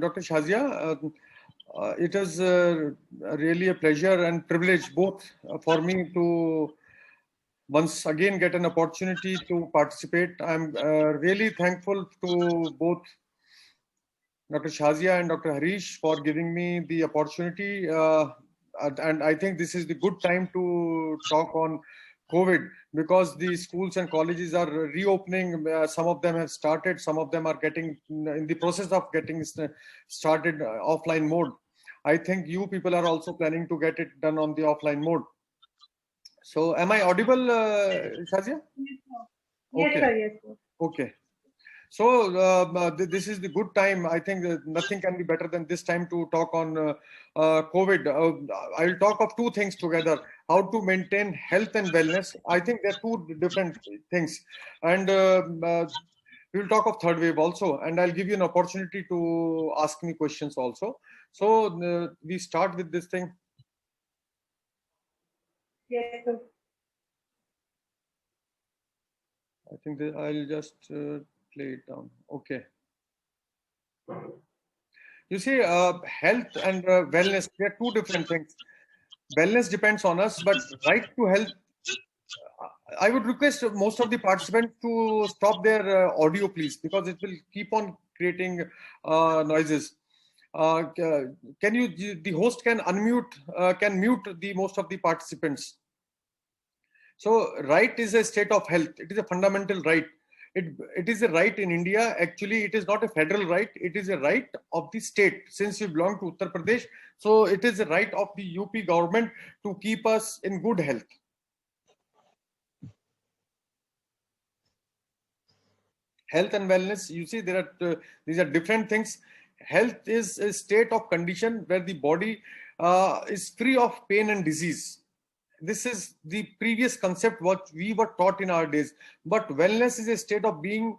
Dr. Shazia, it is really a pleasure and privilege both for me to once again get an opportunity to participate. I'm really thankful to both Dr. Shazia and Dr. Harish for giving me the opportunity. And I think this is the good time to talk on COVID because the schools and colleges are reopening. Some of them have started, some of them are getting in the process of getting started offline mode. I think you people are also planning to get it done on the offline mode. So am I audible, Shazia? Yes, Okay, sir. Yes, sir. okay. So this is the good time. I think nothing can be better than this time to talk on COVID. I will talk of two things together: how to maintain health and wellness. I think they're two different things, and we will talk of third wave also. And I'll give you an opportunity to ask me questions also. So we start with this thing. Yes, sir. I think that I'll just play it down. Okay. You see, health and wellness, they're two different things. Wellness depends on us, but right to health, I would request most of the participants to stop their audio, please, because it will keep on creating noises. Can you, the host can unmute, can mute the most of the participants. So right is a state of health. It is a fundamental right. It is a right in India. Actually, it is not a federal right. It is a right of the state. Since you belong to Uttar Pradesh, so it is a right of the UP government to keep us in good health. Health and wellness, you see, there are these are different things. Health is a state of condition where the body is free of pain and disease. This is the previous concept what we were taught in our days. But wellness is a state of being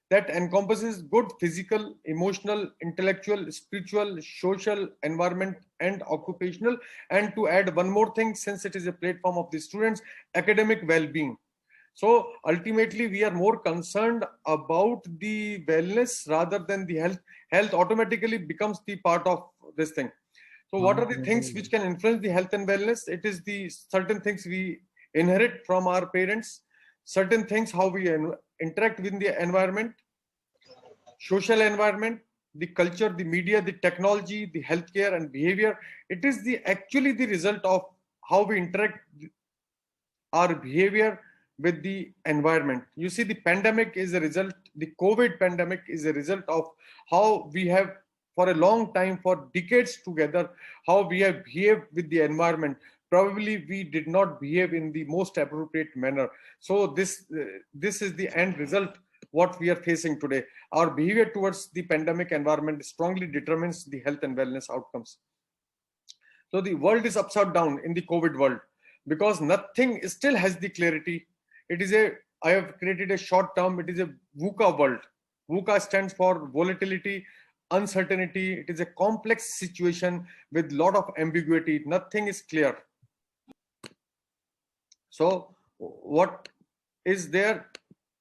that encompasses good physical, emotional, intellectual, spiritual, social, environment, and occupational. And to add one more thing, since it is a platform of the students, academic well-being. So ultimately, we are more concerned about the wellness rather than the health. Health automatically becomes the part of this thing. So what are the things which can influence the health and wellness? It is the certain things we inherit from our parents, certain things how we interact with the environment, social environment, the culture, the media, the technology, the healthcare and behavior. It is the actually the result of how we interact our behavior with the environment. You see, the pandemic is a result, the COVID pandemic is a result of how we have, for a long time, for decades together, how we have behaved with the environment. Probably we did not behave in the most appropriate manner. So this is the end result what we are facing today. Our behavior towards the pandemic environment strongly determines the health and wellness outcomes. So the world is upside down in the COVID world because nothing still has the clarity. It is a, I have created a short term, it is a VUCA world. VUCA stands for volatility, uncertainty. It is a complex situation with lot of ambiguity. Nothing is clear. So what is there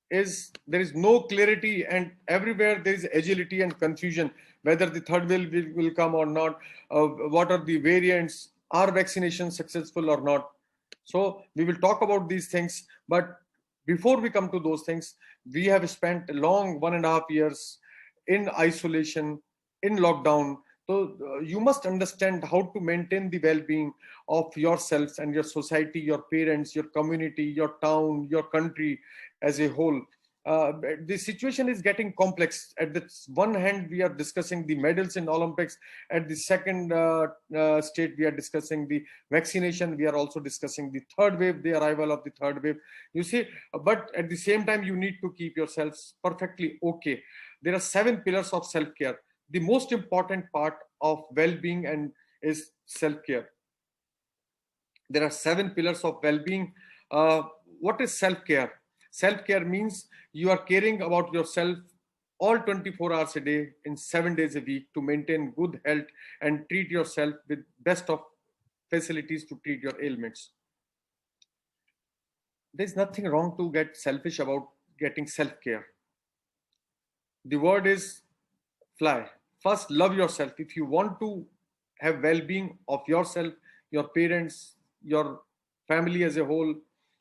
is no clarity, and everywhere there is agility and confusion whether the third wave will come or not, what are the variants, are vaccinations successful or not. So we will talk about these things, but before we come to those things, we have spent a long 1.5 years in isolation, in lockdown. So you must understand how to maintain the well-being of yourselves and your society, your parents, your community, your town, your country as a whole. The situation is getting complex. At the one hand, we are discussing the medals in Olympics. At the second state, we are discussing the vaccination. We are also discussing the third wave, the arrival of the third wave. You see, but at the same time, you need to keep yourselves perfectly okay. There are 7 pillars of self-care. The most important part of well-being and is self-care. There are 7 pillars of well-being. What is self-care? Self-care means you are caring about yourself all 24 hours a day in 7 days a week to maintain good health and treat yourself with best of facilities to treat your ailments. There's nothing wrong to get selfish about getting self-care. The word is fly. first love yourself. If you want to have well-being of yourself, your parents, your family as a whole,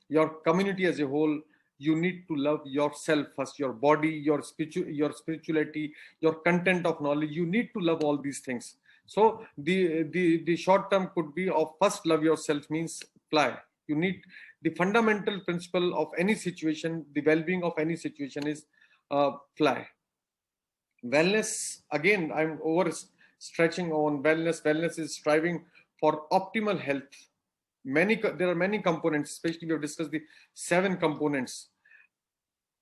your community as a whole, you need to love yourself first, your body, your spirituality, your content of knowledge. You need to love all these things. So the short term could be of first love yourself means fly. You need the fundamental principle of any situation, the well-being of any situation is fly. Wellness, again, I'm over stretching on wellness. Wellness is striving for optimal health. There are many components, especially we have discussed the 7 components.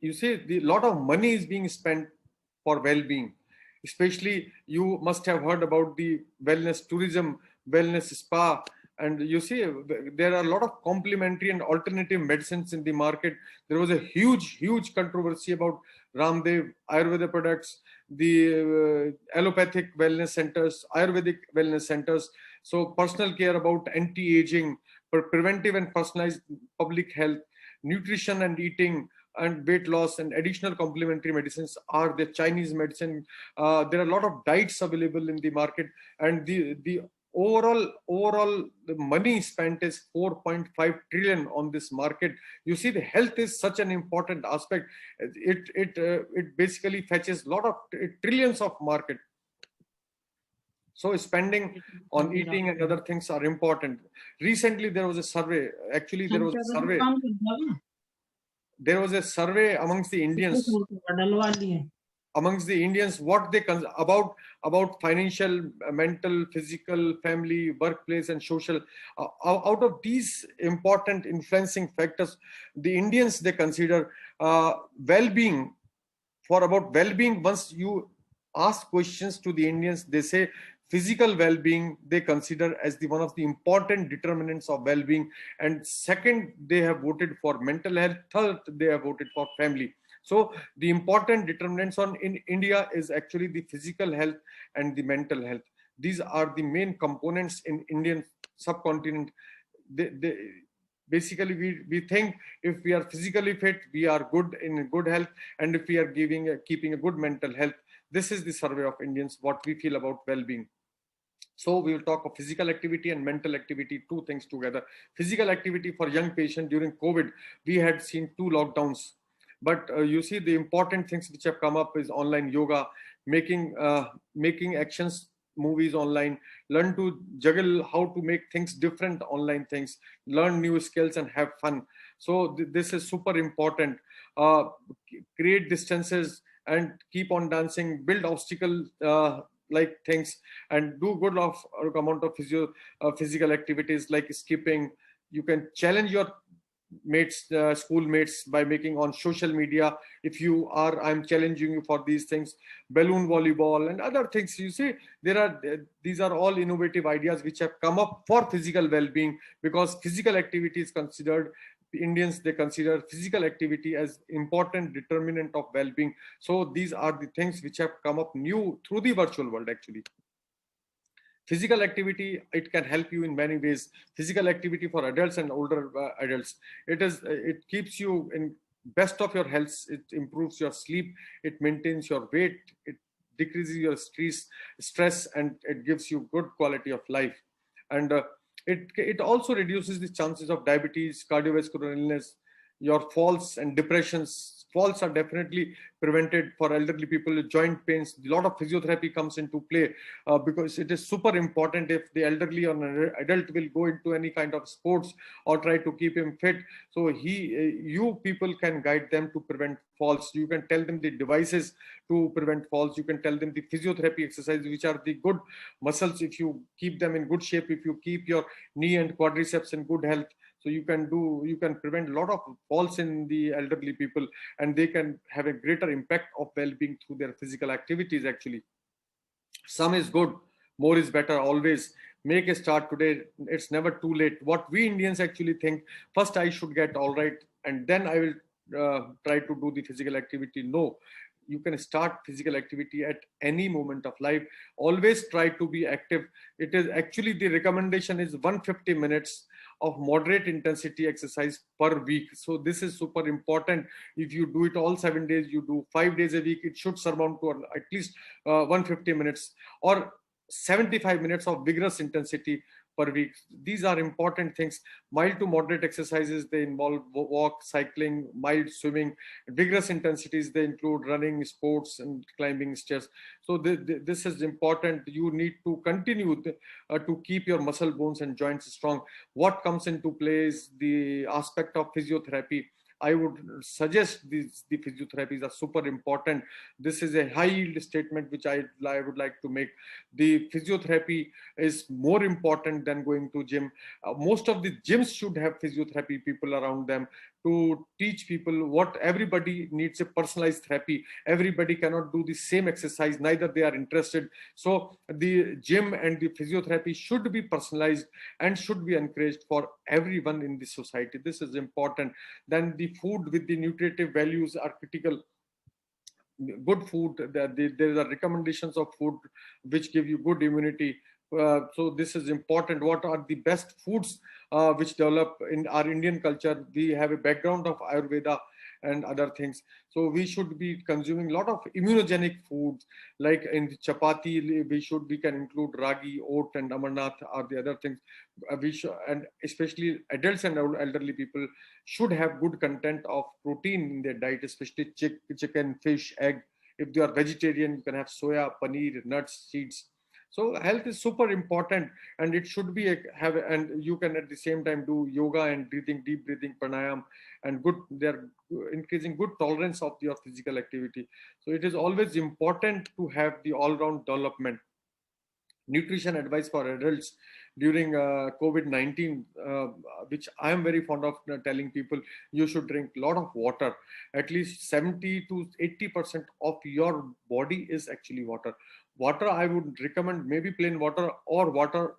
You see, the lot of money is being spent for well-being. Especially, you must have heard about the wellness tourism, wellness spa, and you see there are a lot of complementary and alternative medicines in the market. There was a huge controversy about Ramdev Ayurveda products, the allopathic wellness centers, Ayurvedic wellness centers. So personal care about anti-aging, preventive and personalized public health, nutrition and eating, and weight loss, and additional complementary medicines are the Chinese medicine. There are a lot of diets available in the market, and the overall the money spent is 4.5 trillion on this market. You see, the health is such an important aspect. It basically fetches a lot of trillions of market. So spending on eating and other things are important. Recently there was a survey. Actually, there was a survey amongst the Indians, what they about financial, mental, physical, family, workplace, and social. Out of these important influencing factors, the Indians, they consider well-being. For about well-being, once you ask questions to the Indians, they say physical well-being they consider as the one of the important determinants of well-being, and second they have voted for mental health, third they have voted for family. So the important determinants in India is actually the physical health and the mental health. These are the main components in Indian subcontinent. Basically, we think if we are physically fit, we are good in good health, and if we are keeping a good mental health, this is the survey of Indians, what we feel about well-being. So we will talk of physical activity and mental activity, two things together. Physical activity for young patient during COVID, we had seen 2 lockdowns. But you see, the important things which have come up is online yoga, making actions movies online, learn to juggle how to make things different online things, learn new skills and have fun. So this is super important. Create distances and keep on dancing, build obstacle like things, and do good amount of physical activities like skipping. You can challenge your mates, schoolmates, by making on social media. If you are, I'm challenging you for these things. Balloon volleyball and other things. You see, these are all innovative ideas which have come up for physical well-being, because physical activity is considered, the Indians, they consider physical activity as important determinant of well-being. So these are the things which have come up new through the virtual world actually. Physical activity, it can help you in many ways. Physical activity for adults and older adults, it keeps you in best of your health. It improves your sleep, it maintains your weight, it decreases your stress, and it gives you good quality of life. And it also reduces the chances of diabetes, cardiovascular illness, your falls and depressions. Falls are definitely prevented for elderly people with joint pains. A lot of physiotherapy comes into play because it is super important. If the elderly or an adult will go into any kind of sports or try to keep him fit, so you people can guide them to prevent falls. You can tell them the devices to prevent falls. You can tell them the physiotherapy exercises, which are the good muscles. If you keep them in good shape, if you keep your knee and quadriceps in good health, so you can prevent a lot of falls in the elderly people, and they can have a greater impact of well-being through their physical activities actually. Some is good, more is better always. Make a start today, it's never too late. What we Indians actually think, first I should get all right and then I will try to do the physical activity. No, you can start physical activity at any moment of life. Always try to be active. It is actually, the recommendation is 150 minutes of moderate intensity exercise per week. So this is super important. If you do it all 7 days, you do 5 days a week, it should surmount to at least 150 minutes or 75 minutes of vigorous intensity per week. These are important things. Mild to moderate exercises, they involve walk, cycling, mild swimming. Vigorous intensities, they include running, sports, and climbing stairs. So this is important. You need to continue to keep your muscle, bones, and joints strong. What comes into play is the aspect of physiotherapy. I would suggest the physiotherapies are super important. This is a high yield statement which I would like to make. The physiotherapy is more important than going to gym. Most of the gyms should have physiotherapy people around them to teach people what everybody needs. A personalized therapy. Everybody cannot do the same exercise, neither they are interested. So the gym and the physiotherapy should be personalized and should be encouraged for everyone in the society. This is important. Then the food with the nutritive values are critical. Good food, there are recommendations of food which give you good immunity. So this is important. What are the best foods which develop in our Indian culture? We have a background of Ayurveda and other things, so we should be consuming a lot of immunogenic foods. Like in the chapati, we can include ragi, oat, and amarnath are the other things. We should, and especially adults and elderly people should have good content of protein in their diet, especially chicken, fish, egg. If they are vegetarian, you can have soya, paneer, nuts, seeds. So health is super important, and it should be and you can at the same time do yoga and breathing, deep breathing, pranayam, and good. They're increasing good tolerance of your physical activity. So it is always important to have the all-round development. Nutrition advice for adults during COVID-19, which I am very fond of telling people: you should drink a lot of water. At least 70 to 80% of your body is actually water. Water, I would recommend maybe plain water or water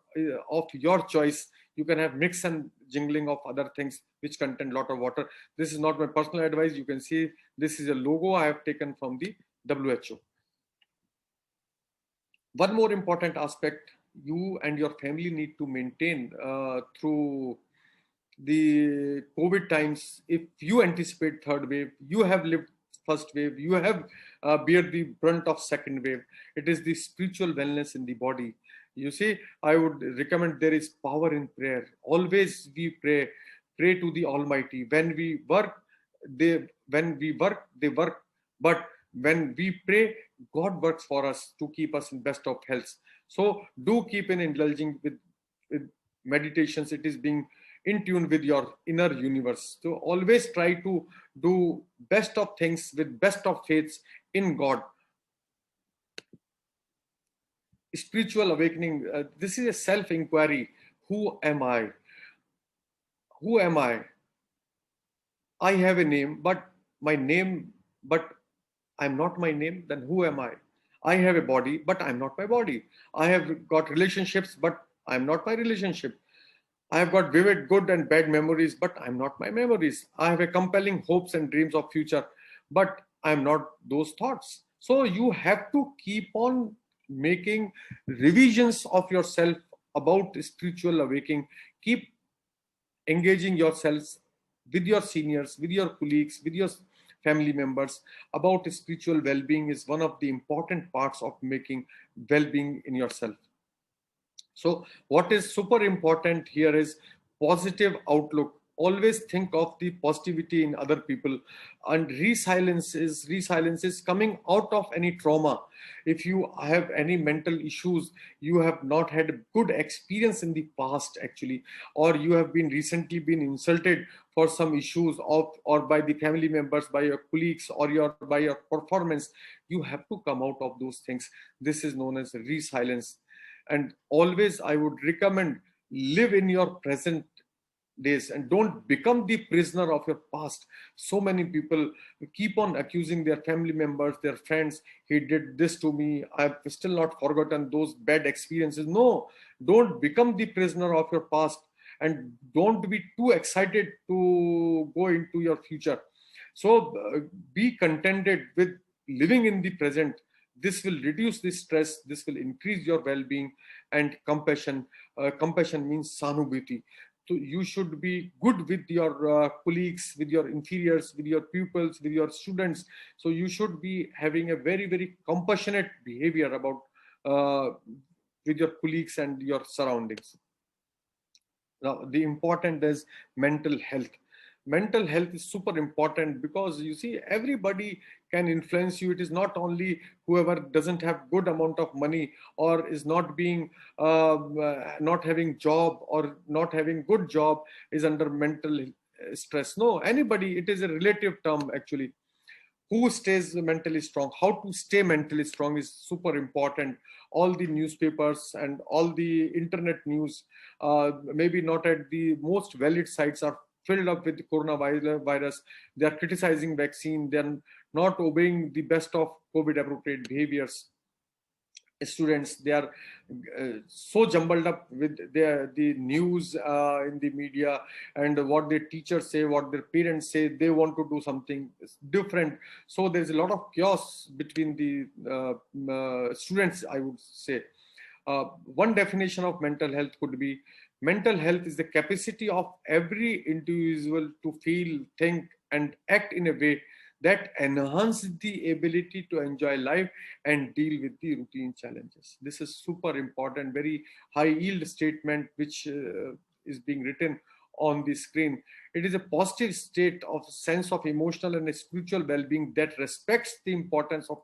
of your choice. You can have mix and jingling of other things which contain a lot of water. This is not my personal advice. You can see this is a logo I have taken from the WHO. One more important aspect you and your family need to maintain through the COVID times. If you anticipate third wave, you have lived first wave, you have bear the brunt of second wave. It is the spiritual wellness in the body. You see, I would recommend, there is power in prayer. Always we pray to the Almighty. They work, but when we pray, God works for us to keep us in best of health. So do keep in indulging with meditations. It is being in tune with your inner universe. So always try to do best of things with best of faiths in God. Spiritual awakening. This is a self-inquiry. Who am I? Who am I? I have a name, but I'm not my name. Then who am I? I have a body, but I'm not my body. I have got relationships, but I'm not my relationship. I have got vivid good and bad memories, but I'm not my memories. I have a compelling hopes and dreams of future, but I'm not those thoughts. So you have to keep on making revisions of yourself about spiritual awakening. Keep engaging yourselves with your seniors, with your colleagues, with your family members about spiritual well-being is one of the important parts of making well-being in yourself. So what is super important here is positive outlook. Always think of the positivity in other people, and resilience is coming out of any trauma. If you have any mental issues, you have not had a good experience in the past actually, or you have been recently been insulted for some issues of, or by the family members, by your colleagues, or by your performance, you have to come out of those things. This is known as resilience. And always I would recommend, live in your present days and don't become the prisoner of your past. So many people keep on accusing their family members, their friends: he did this to me, I've still not forgotten those bad experiences. No, don't become the prisoner of your past, and don't be too excited to go into your future. So be contented with living in the present. This will reduce the stress, this will increase your well-being. And compassion, compassion means sanubhuti. So you should be good with your colleagues, with your inferiors, with your pupils, with your students. So you should be having a very, very compassionate behavior about uh, with your colleagues and your surroundings. Now, the important is mental health. Mental health is super important because you see, everybody can influence you. It is not only whoever doesn't have good amount of money or is not being not having job or not having good job is under mental stress. No, anybody. It is a relative term actually. Who stays mentally strong, how to stay mentally strong is super important. All the newspapers and all the internet news, maybe not at the most valid sites, are filled up with coronavirus. They are criticizing vaccine, they are not obeying the best of COVID appropriate behaviors. Students, they are so jumbled up with the news in the media, and what their teachers say, what their parents say, they want to do something different. So there's a lot of chaos between the students, I would say. One definition of mental health could be: mental health is the capacity of every individual to feel, think, and act in a way that enhances the ability to enjoy life and deal with the routine challenges. This is super important, very high yield statement which is being written on the screen. It is a positive state of sense of emotional and spiritual well-being that respects the importance of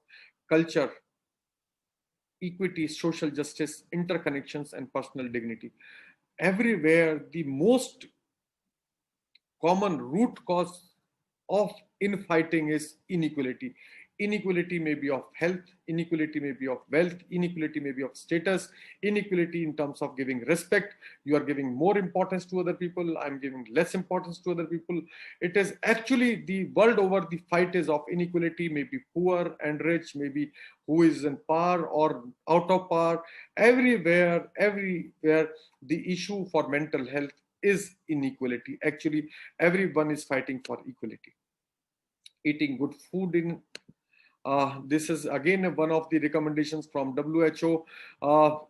culture, equity, social justice, interconnections, and personal dignity. Everywhere, the most common root cause of infighting is inequality. Inequality may be of health, inequality may be of wealth, inequality may be of status, inequality in terms of giving respect. You are giving more importance to other people, I'm giving less importance to other people. It is actually the world over, the fight is of inequality, maybe poor and rich, maybe who is in power or out of power. Everywhere, the issue for mental health is inequality. Actually, everyone is fighting for equality. Eating good food in this is again one of the recommendations from WHO.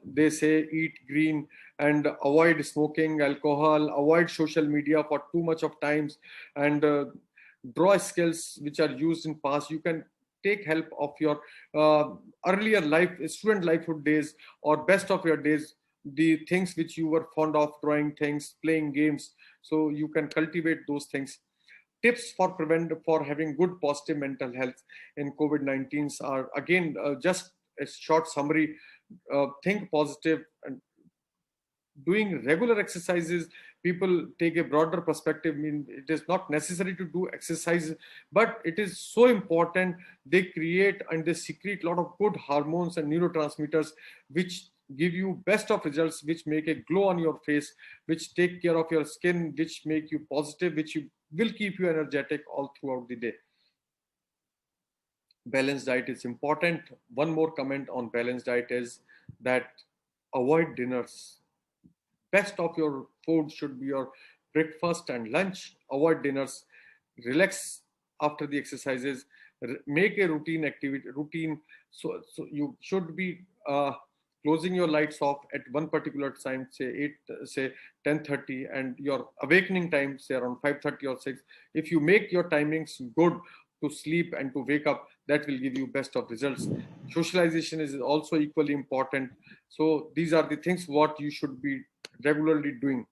They say eat green and avoid smoking, alcohol, avoid social media for too much of times, and draw skills which are used in past. You can take help of your uh, earlier life, student lifehood days, or best of your days, the things which you were fond of, drawing things, playing games. So you can cultivate those things. Tips for having good positive mental health in COVID-19 are again just a short summary. Think positive and doing regular exercises. People take a broader perspective. I mean, it is not necessary to do exercise, but it is so important. They create and they secrete a lot of good hormones and neurotransmitters which give you best of results, which make a glow on your face, which take care of your skin, which make you positive, which you will keep you energetic all throughout the day. Balanced diet is important. One more comment on balanced diet is that avoid dinners. Best of your food should be your breakfast and lunch. Avoid dinners. Relax after the exercises. Make a routine activity routine. So you should be closing your lights off at one particular time, say 8, say 10:30, and your awakening time, say around 5:30 or 6. If you make your timings good to sleep and to wake up, that will give you best of results. Socialization is also equally important. So these are the things what you should be regularly doing.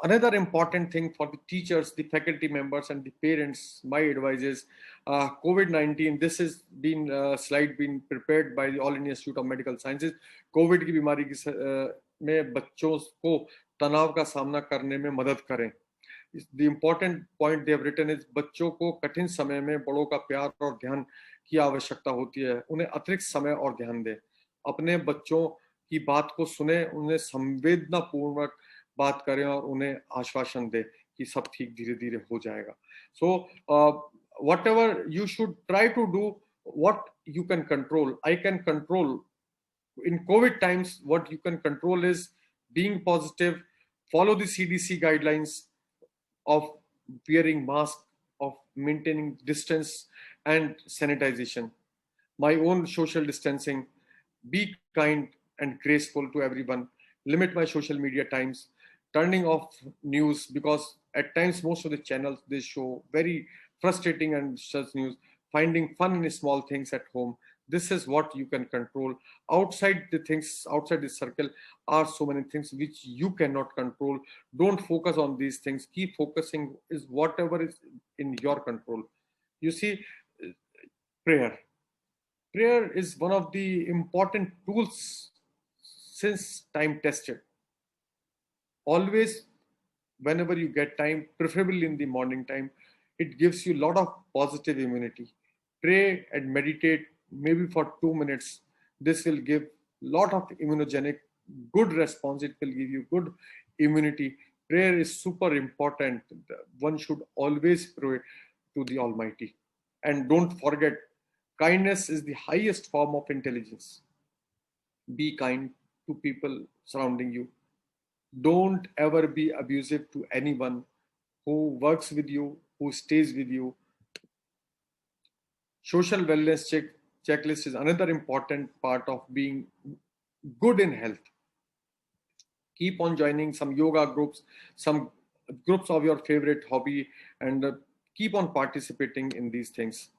Another important thing for the teachers, the faculty members, and the parents, my advice is COVID-19. This has been slide been prepared by the All India Institute of Medical Sciences. COVID की बीमारी की में बच्चों को तनाव का सामना करने में मदद करें. The important point they have written is बच्चों को कठिन समय में बड़ों का प्यार और ध्यान की आवश्यकता होती है. उन्हें अतिरिक्त समय और ध्यान दें. अपने बच्चों की बात को सुने, उन्हें संवेदनापूर्वक बात करें और उन्हें आश्वासन दें कि सब ठीक धीरे धीरे हो जाएगा. So whatever you should try to do, what you can control, I can control. In COVID times, what you can control is being positive, follow the CDC guidelines of wearing mask, of maintaining distance, and sanitization, my own social distancing, be kind and graceful to everyone, limit my social media times, turning off news because at times most of the channels they show very frustrating and such news, finding fun in small things at home. This is what you can control. Outside the things, outside the circle are so many things which you cannot control. Don't focus on these things. Keep focusing is whatever is in your control. You see, prayer. Prayer is one of the important tools since time tested. Always, whenever you get time, preferably in the morning time, it gives you a lot of positive immunity. Pray and meditate maybe for 2 minutes. This will give lot of immunogenic good response. It will give you good immunity. Prayer is super important. One should always pray to the Almighty. And don't forget, kindness is the highest form of intelligence. Be kind to people surrounding you. Don't ever be abusive to anyone who works with you, who stays with you. Social wellness checklist is another important part of being good in health. Keep on joining some yoga groups, some groups of your favorite hobby, and keep on participating in these things.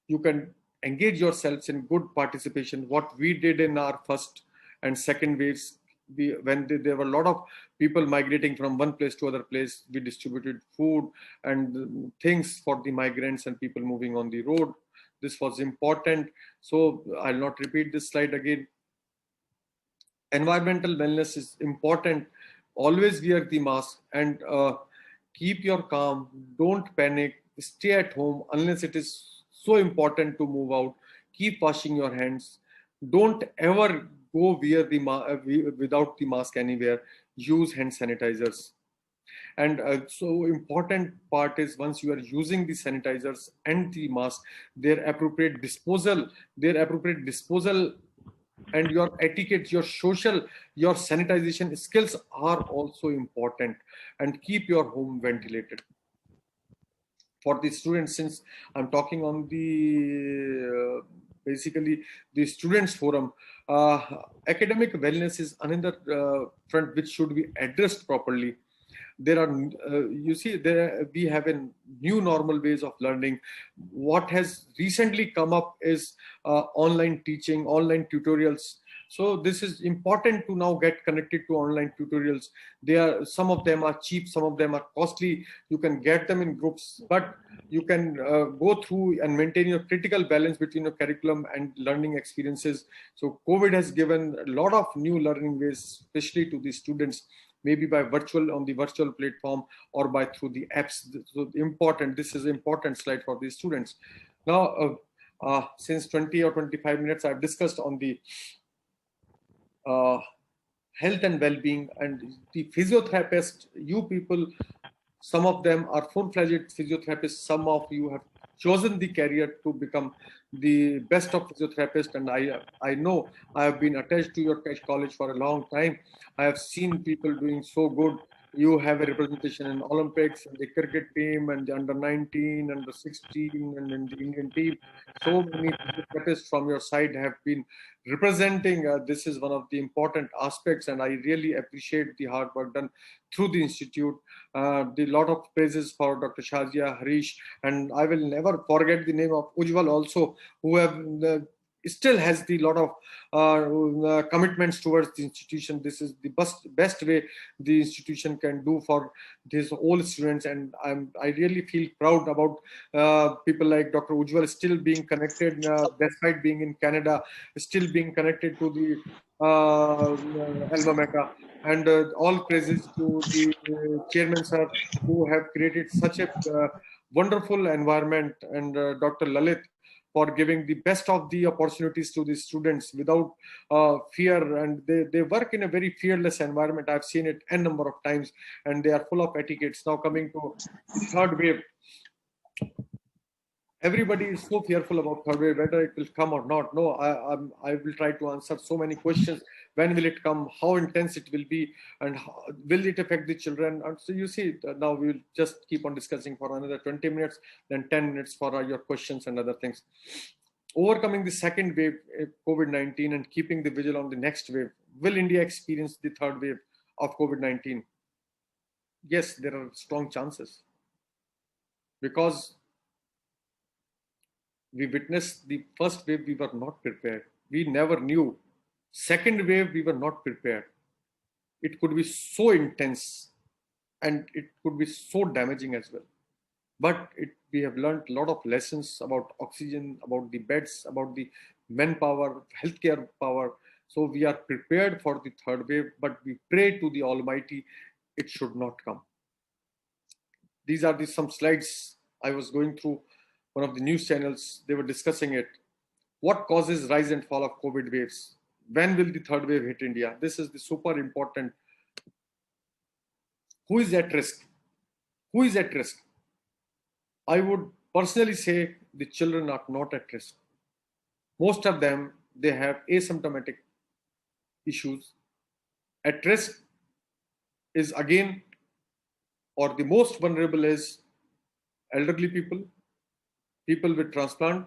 You can engage yourselves in good participation. What we did in our first and second waves, there were a lot of people migrating from one place to other place, we distributed food and things for the migrants and people moving on the road. This was important. So I'll not repeat this slide again. Environmental wellness is important. Always wear the mask and keep your calm. Don't panic. Stay at home unless it is so important to move out. Keep washing your hands. Don't ever go without the mask anywhere. Use hand sanitizers. And so important part is once you are using the sanitizers and the mask, their appropriate disposal and your etiquette, your social, your sanitization skills are also important. And keep your home ventilated. For the students, since I'm talking on the basically the students forum, academic wellness is another front which should be addressed properly. There are you see, there we have a new normal ways of learning. What has recently come up is online teaching, online tutorials. So this is important to now get connected to online tutorials. They are, some of them are cheap, some of them are costly. You can get them in groups, but you can go through and maintain your critical balance between your curriculum and learning experiences. So COVID has given a lot of new learning ways, especially to the students, maybe by virtual, on the virtual platform, or by through the apps. So important, this is important slide for the students. Now, since 20 or 25 minutes, I've discussed on the health and well-being, and the physiotherapist, you people, some of them are full-fledged physiotherapists. Some of you have chosen the career to become the best of physiotherapists. And I know I have been attached to your college for a long time. I have seen people doing so good. You have a representation in Olympics and the cricket team and the under 19 and the 16 and in the Indian team. So many physiotherapists from your side have been representing. This is one of the important aspects, and I really appreciate the hard work done through the institute. The lot of praises for Dr. Shazia, Harish, and I will never forget the name of Ujwal also, who have still has the lot of commitments towards the institution. This is the best way the institution can do for these all students, and I really feel proud about people like Dr. Ujwal still being connected, despite being in Canada, still being connected to the alma mater. And all praises to the chairman sir, who have created such a wonderful environment, and Dr. Lalit for giving the best of the opportunities to the students without fear. And they work in a very fearless environment. I've seen it n number of times, and they are full of etiquettes. Now coming to the third wave. Everybody is so fearful about third wave, whether it will come or not. No, I will try to answer so many questions. When will it come? How intense it will be? And how, will it affect the children? And so you see, now we will just keep on discussing for another 20 minutes, then 10 minutes for your questions and other things. Overcoming the second wave, COVID-19, and keeping the vigil on the next wave. Will India experience the third wave of COVID-19? Yes, there are strong chances, because we witnessed the first wave, we were not prepared. We never knew. Second wave, we were not prepared. It could be so intense and it could be so damaging as well. But we have learned a lot of lessons about oxygen, about the beds, about the manpower, healthcare power. So we are prepared for the third wave, but we pray to the Almighty it should not come. These are some slides I was going through. One of the news channels, they were discussing it. What causes rise and fall of COVID waves? When will the third wave hit India? This is the super important. Who is at risk? Who is at risk? I would personally say the children are not at risk. Most of them, they have asymptomatic issues. At risk is again, or the most vulnerable is elderly people, people with transplant,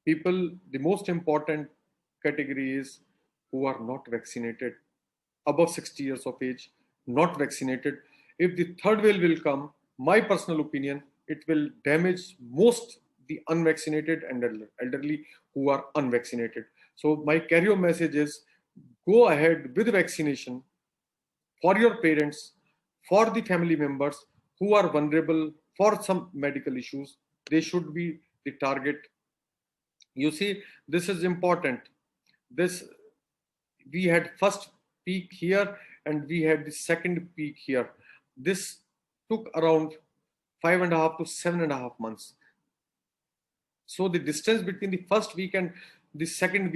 people, the most important category is who are not vaccinated, above 60 years of age, not vaccinated. If the third wave will come, my personal opinion, it will damage most the unvaccinated and elderly who are unvaccinated. So my carry-on message is go ahead with vaccination for your parents, for the family members who are vulnerable for some medical issues. They should be the target. You see, this is important. This, we had first peak here and we had the second peak here. This took around 5.5 to 7.5 months. So the distance between the first week and the second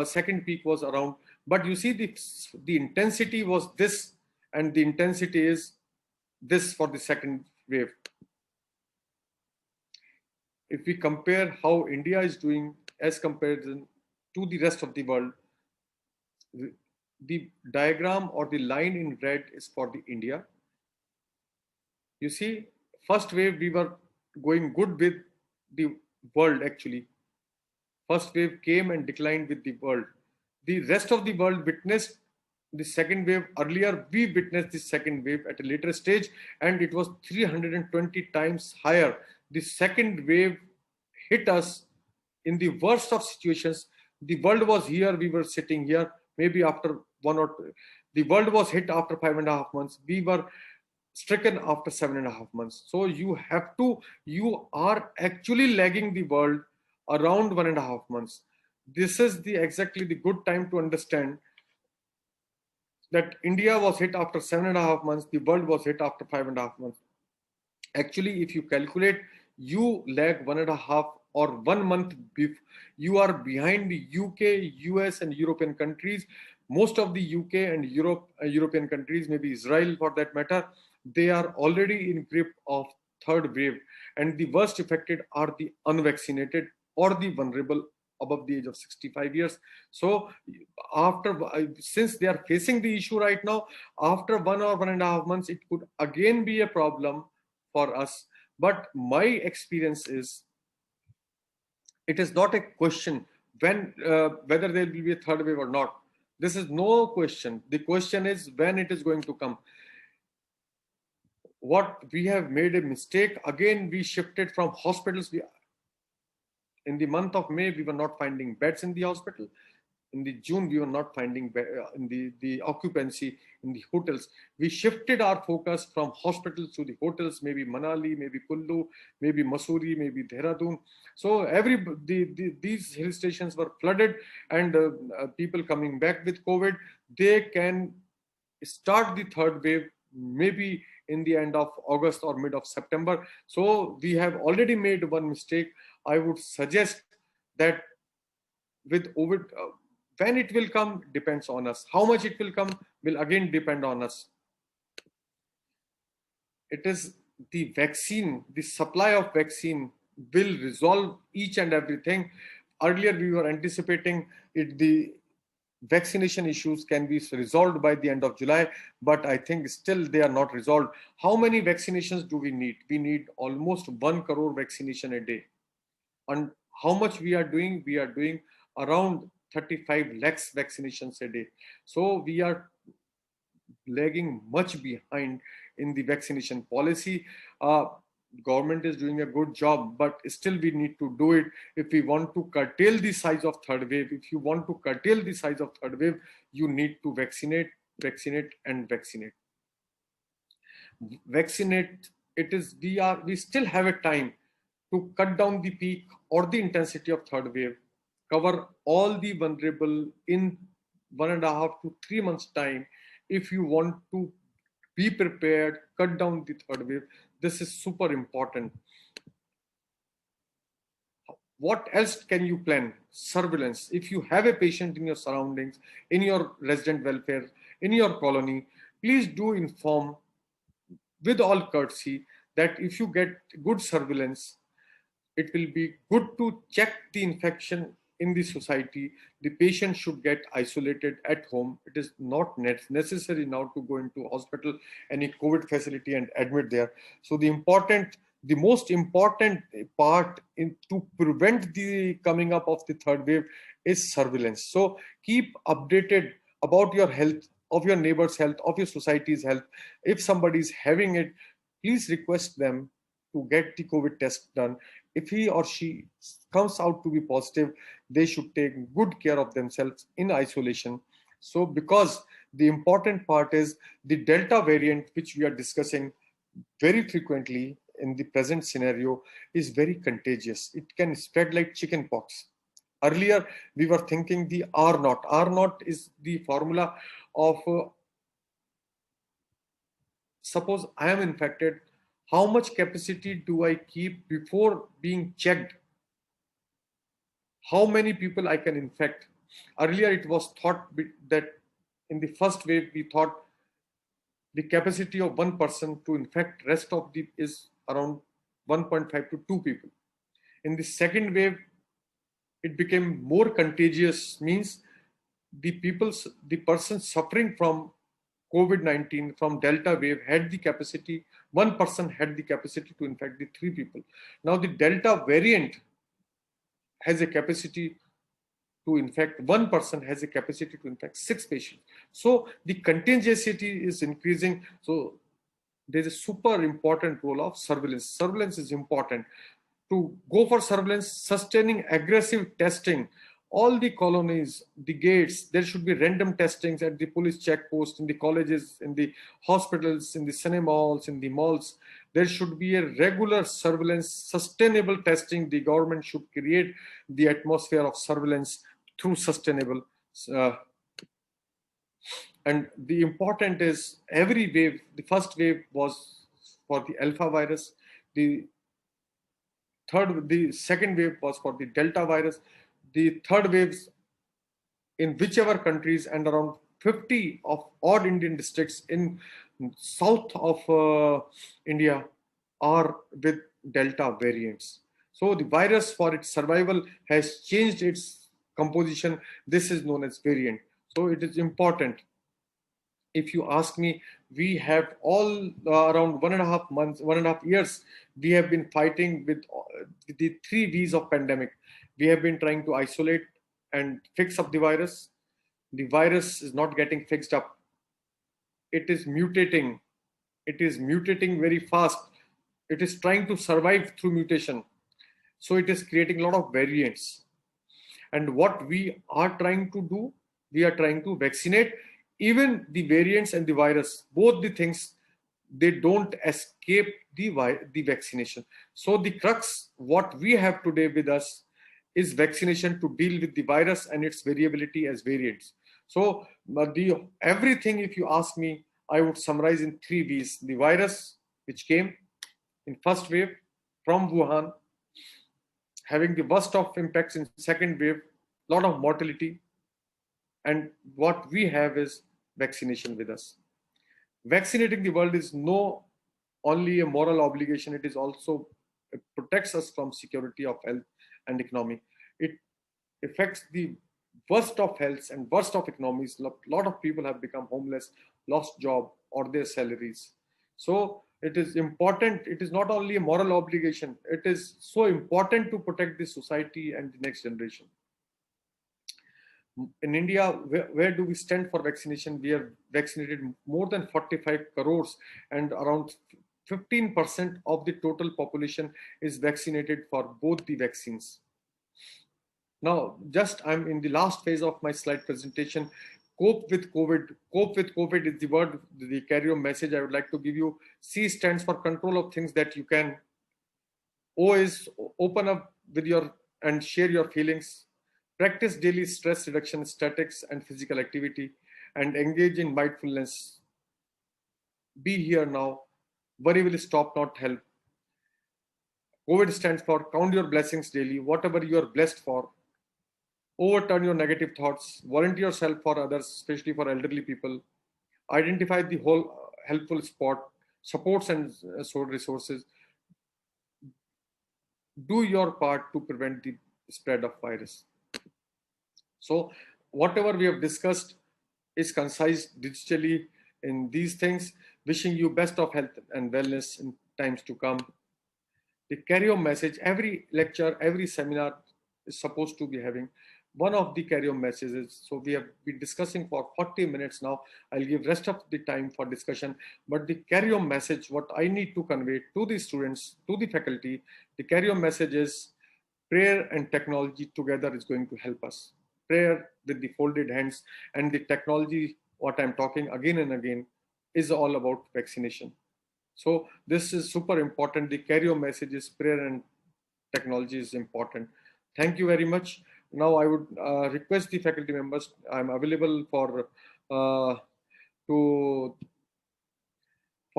second peak was around. But you see, the intensity was this, and the intensity is this for the second wave. If we compare how India is doing as compared to the rest of the world, the diagram or the line in red is for the India. You see, first wave we were going good with the world actually. First wave came and declined with the world. The rest of the world witnessed the second wave earlier. We witnessed the second wave at a later stage, and it was 320 times higher. The second wave hit us in the worst of situations. The world was here, we were sitting here. Maybe after the world was hit after 5.5 months. We were stricken after 7.5 months. So you are actually lagging the world around 1.5 months. This is exactly the good time to understand that India was hit after 7.5 months, the world was hit after 5.5 months. Actually, if you calculate, you lag 1.5 or 1 month. You are behind the UK, US, and European countries. Most of the UK and European countries, maybe Israel for that matter, they are already in grip of third wave, and the worst affected are the unvaccinated or the vulnerable above the age of 65 years. So since they are facing the issue right now, after 1 or 1.5 months, it could again be a problem for us. But my experience is, it is not a question whether there will be a third wave or not. This is no question. The question is when it is going to come. What we have made a mistake again. We shifted from hospitals. In the month of May, we were not finding beds in the hospital. In the June, we were not finding in the occupancy in the hotels. We shifted our focus from hospitals to the hotels, maybe Manali, maybe Kullu, maybe Mussoorie, maybe Dehradun. So these hill stations were flooded, and people coming back with COVID, they can start the third wave maybe in the end of August or mid of September. So we have already made one mistake. I would suggest that with COVID, when it will come depends on us. How much it will come will again depend on us. It is the vaccine, the supply of vaccine will resolve each and everything. Earlier, we were anticipating the vaccination issues can be resolved by the end of July, but I think still they are not resolved. How many vaccinations do we need? We need almost 1 crore vaccination a day. And how much we are doing? We are doing around 35 lakhs vaccinations a day. So we are lagging much behind in the vaccination policy. Uh, Government is doing a good job, but still we need to do it. If we want to curtail the size of third wave, if you want to curtail the size of third wave, you need to vaccinate, vaccinate, and vaccinate. Vaccinate. It is we still have a time to cut down the peak or the intensity of third wave, cover all the vulnerable in 1.5 to 3 months time. If you want to be prepared, cut down the third wave. This is super important. What else can you plan? Surveillance. If you have a patient in your surroundings, in your resident welfare, in your colony, please do inform with all courtesy that if you get good surveillance, it will be good to check the infection in the society. The patient should get isolated at home. It is not necessary now to go into hospital, any COVID facility and admit there. So the most important part in to prevent the coming up of the third wave is surveillance. So keep updated about your health, of your neighbor's health, of your society's health. If somebody is having it, please request them to get the COVID test done. If he or she comes out to be positive, they should take good care of themselves in isolation. So, because the important part is the Delta variant, which we are discussing very frequently in the present scenario, is very contagious. It can spread like chickenpox. Earlier, we were thinking the R naught. R naught is the formula of suppose I am infected, how much capacity do I keep before being checked? How many people I can infect? Earlier, it was thought that in the first wave, we thought the capacity of one person to infect rest of the is around 1.5 to 2 people. In the second wave, it became more contagious, means the person suffering from COVID-19 from Delta wave had the capacity, one person had the capacity to infect the 3 people. Now the Delta variant has a capacity to infect, one person has a capacity to infect 6 patients. So the contagiosity is increasing. So there's a super important role of surveillance. Surveillance is important. To go for surveillance, sustaining aggressive testing, all the colonies, the gates, there should be random testings at the police checkpost, in the colleges, in the hospitals, in the cinemas, in the malls. There should be a regular surveillance, sustainable testing. The government should create the atmosphere of surveillance through sustainable. Uh, and the important is every wave, the first wave was for the alpha virus, the second wave was for the Delta virus. The third waves in whichever countries, and around 50 of odd Indian districts in south of India are with Delta variants. So the virus, for its survival, has changed its composition. This is known as variant. So it is important. If you ask me, we have all around 1.5 months, 1.5 years, we have been fighting with the 3 V's of pandemic. We have been trying to isolate and fix up the virus. The virus is not getting fixed up. It is mutating. It is mutating very fast. It is trying to survive through mutation. So it is creating a lot of variants. And what we are trying to do, we are trying to vaccinate even the variants and the virus, both the things, they don't escape the vaccination. So the crux, what we have today with us, is vaccination to deal with the virus and its variability as variants. So the everything, if you ask me, I would summarize in 3 V's. The virus, which came in first wave from Wuhan, having the worst of impacts in second wave, lot of mortality, and what we have is vaccination with us. Vaccinating the world is no only a moral obligation, it is also It protects us from security of health and economy. It affects the worst of health and worst of economies. A lot of people have become homeless, lost job or their salaries. So it is important. It is not only a moral obligation. It is so important to protect the society and the next generation. In India, where do we stand for vaccination? We have vaccinated more than 45 crores, and around 15% of the total population is vaccinated for both the vaccines. Now, I'm in the last phase of my slide presentation. Cope with COVID. Cope with COVID is the word, the carry-home message I would like to give you. C stands for control of things that you can. O is open up with your and share your feelings. Practice daily stress reduction, statics, and physical activity, and engage in mindfulness. Be here now. Worry will stop, not help. COVID stands for count your blessings daily, whatever you are blessed for. Overturn your negative thoughts. Volunteer yourself for others, especially for elderly people. Identify the whole helpful supports and resources. Do your part to prevent the spread of virus. So whatever we have discussed is concise digitally in these things. Wishing you best of health and wellness in times to come. The carry-home message, every lecture, every seminar is supposed to be having one of the carry-home messages. So we have been discussing for 40 minutes now. I'll give rest of the time for discussion. But the carry-home message, what I need to convey to the students, to the faculty, the carry-home message is prayer and technology together is going to help us. Prayer with the folded hands, and the technology, what I'm talking again and again, is all about vaccination. So this is super important. The carry-home message is prayer and technology is important. Thank you very much. Now I would request the faculty members. I'm available for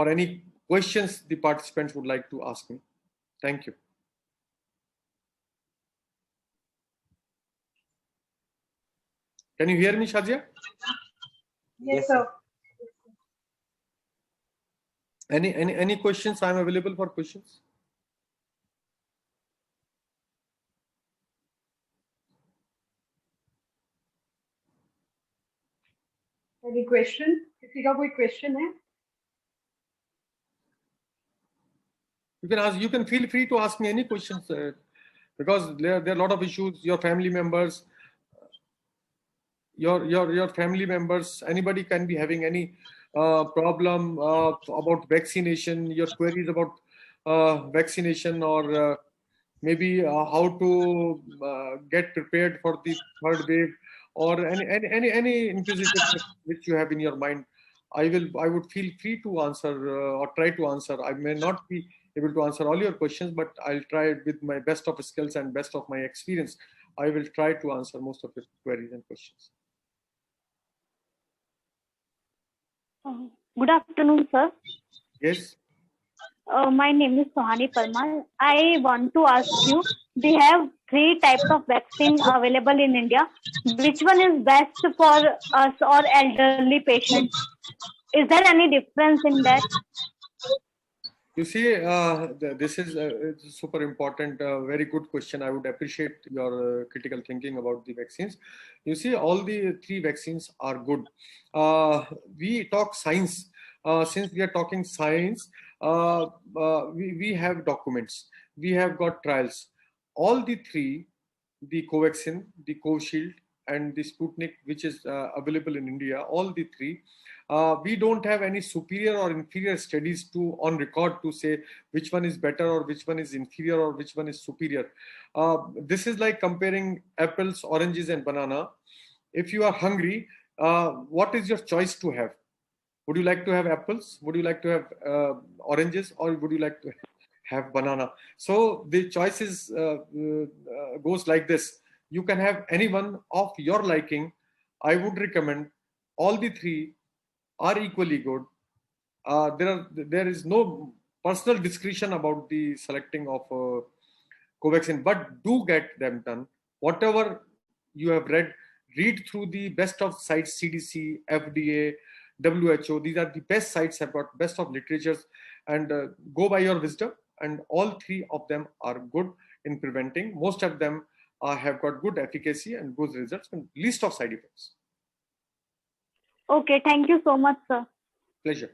any questions the participants would like to ask me. Thank you. Can you hear me, Shazia? Yes, sir. Any questions? I'm available for questions. Any question? किसी का कोई question है? You can ask. You can feel free to ask me any questions because there are a lot of issues. Your family members, your family members, anybody can be having any problem about vaccination. Your queries about vaccination, or maybe how to get prepared for the third wave, or any inquisitive which you have in your mind. I would feel free to answer or try to answer. I may not be able to answer all your questions, but I'll try with my best of skills and best of my experience. I will try to answer most of your queries and questions. Good afternoon, sir. Yes. My name is Sohani Parmar. I want to ask you, we have 3 types of vaccine available in India. Which one is best for us or elderly patients? Is there any difference in that? You see, this is super important, very good question. I would appreciate your critical thinking about the vaccines. You see, all the 3 vaccines are good. We talk science. Since we are talking science, we have documents. We have got trials. All the 3, the Covaxin, the Covishield, and the Sputnik, which is available in India, all the 3, we don't have any superior or inferior studies on record to say which one is better or which one is inferior or which one is superior. This is like comparing apples, oranges, and banana. If you are hungry, what is your choice to have? Would you like to have apples? Would you like to have oranges, or would you like to have banana? So the choices goes like this. You can have anyone of your liking. I would recommend all the 3 are equally good. There is no personal discretion about the selecting of Covaxin, but do get them done. Whatever you have read through the best of sites, CDC, FDA, WHO. These are the best sites, have got best of literatures, and go by your wisdom. and all three of them are good in preventing. Most of them have got good efficacy and good results and least of side effects. Okay, thank you so much, sir. Pleasure.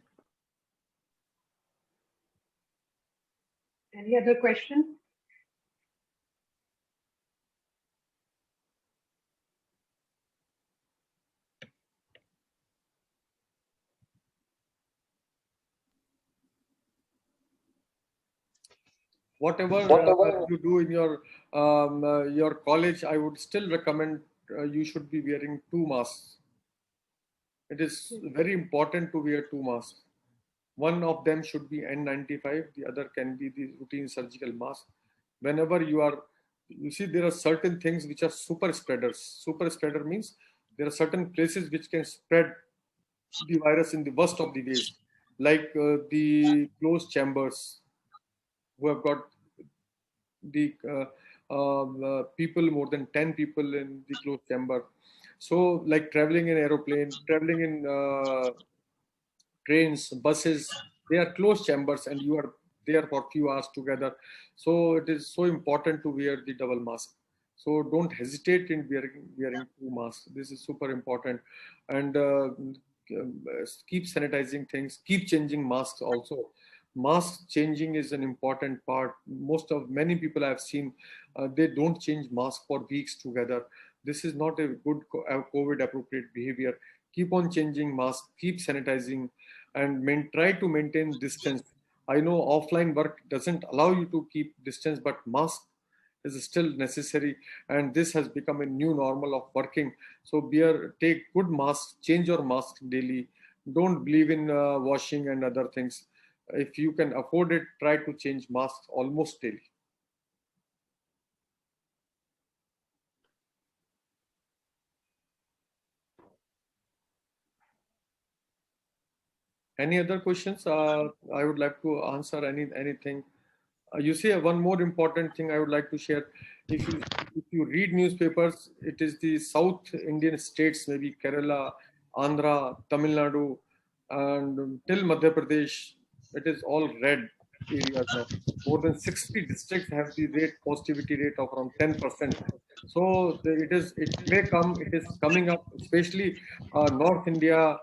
Any other question? Whatever you do in your college, I would still recommend you should be wearing 2 masks. It is very important to wear 2 masks. One of them should be N95, the other can be the routine surgical mask. Whenever you see there are certain things which are super spreaders. Super spreader means there are certain places which can spread the virus in the worst of the ways, like the closed chambers, who have got the people, more than 10 people in the closed chamber. So like traveling in aeroplane, traveling in trains, buses, they are closed chambers and you are there for few hours together. So it is so important to wear the double mask. So don't hesitate in wearing 2 masks. This is super important. And keep sanitizing things, keep changing masks also. Mask changing is an important part. Many people I've seen, they don't change mask for weeks together. This is not a good COVID appropriate behavior. Keep on changing mask, keep sanitizing, and try to maintain distance. I know offline work doesn't allow you to keep distance, but mask is still necessary, and this has become a new normal of working. So take good masks, change your mask daily. Don't believe in washing and other things. If you can afford it, try to change masks almost daily. Any other questions? I would like to answer anything. You see, one more important thing I would like to share. If you read newspapers, it is the South Indian states, maybe Kerala, Andhra, Tamil Nadu, and till Madhya Pradesh. It is all red areas now. More than 60 districts have the positivity rate of around 10%. So it may come. It is coming up, especially North India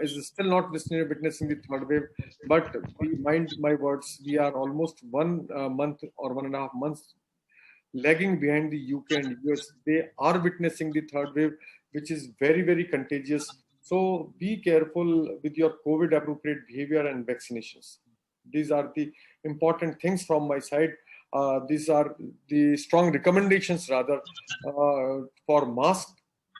is still not witnessing the third wave. But mind my words, we are almost 1 month or 1.5 months lagging behind the UK and US. They are witnessing the third wave, which is very, very contagious. So be careful with your COVID appropriate behavior and vaccinations. These are the important things from my side. These are the strong recommendations, rather, for mask.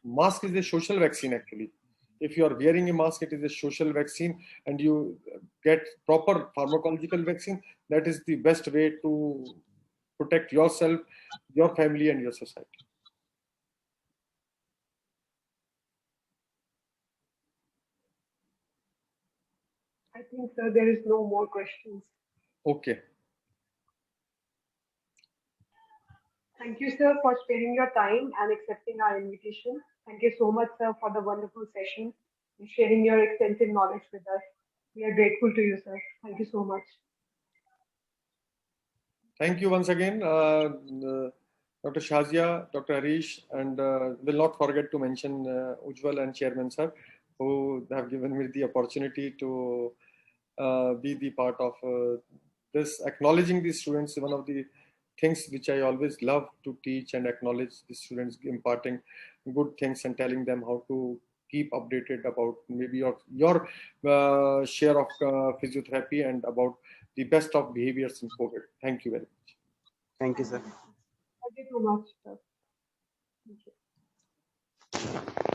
Mask is a social vaccine, actually. If you are wearing a mask, it is a social vaccine, and you get proper pharmacological vaccine. That is the best way to protect yourself, your family, and your society. I think, sir, there is no more questions. Okay. Thank you, sir, for sparing your time and accepting our invitation. Thank you so much, sir, for the wonderful session and sharing your extensive knowledge with us. We are grateful to you, sir. Thank you so much. Thank you once again, Dr. Shazia, Dr. Harish, and will not forget to mention Ujjwal and Chairman sir, who have given me the opportunity to be the part of this. Acknowledging the students, one of the things which I always love to teach and acknowledge the students, imparting good things and telling them how to keep updated about maybe your share of physiotherapy and about the best of behaviors in COVID. Thank you very much. Thank you, sir. Thank you so much, sir. Thank you.